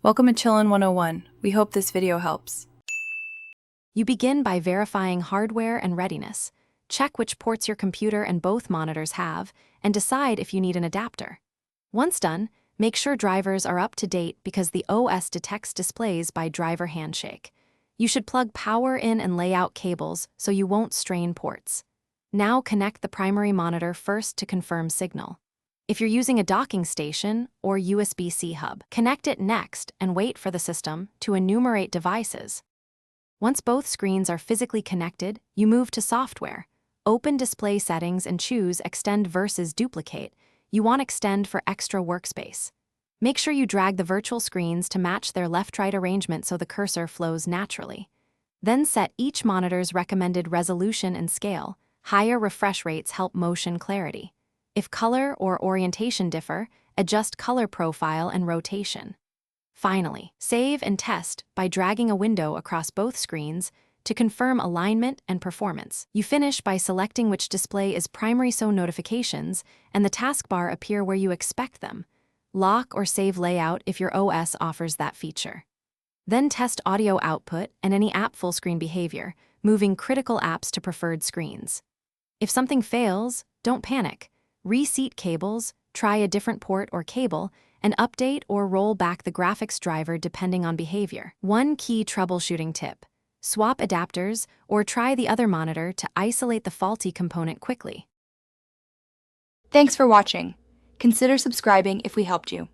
Welcome to Chillin' 101. We hope this video helps. You begin by verifying hardware and readiness. Check which ports your computer and both monitors have, and decide if you need an adapter. Once done, make sure drivers are up to date because the OS detects displays by driver handshake. You should plug power in and lay out cables so you won't strain ports. Now connect the primary monitor first to confirm signal. If you're using a docking station or USB-C hub, connect it next and wait for the system to enumerate devices. Once both screens are physically connected, you move to software. Open display settings and choose Extend versus Duplicate. You want Extend for extra workspace. Make sure you drag the virtual screens to match their left-right arrangement so the cursor flows naturally. Then set each monitor's recommended resolution and scale. Higher refresh rates help motion clarity. If color or orientation differ, adjust color profile and rotation. Finally, save and test by dragging a window across both screens to confirm alignment and performance. You finish by selecting which display is primary so notifications and the taskbar appear where you expect them. Lock or save layout if your OS offers that feature. Then test audio output and any app full screen behavior, moving critical apps to preferred screens. If something fails, don't panic. Reseat cables, try a different port or cable, and update or roll back the graphics driver depending on behavior. One key troubleshooting tip: swap adapters or try the other monitor to isolate the faulty component quickly. Thanks for watching. Consider subscribing if we helped you.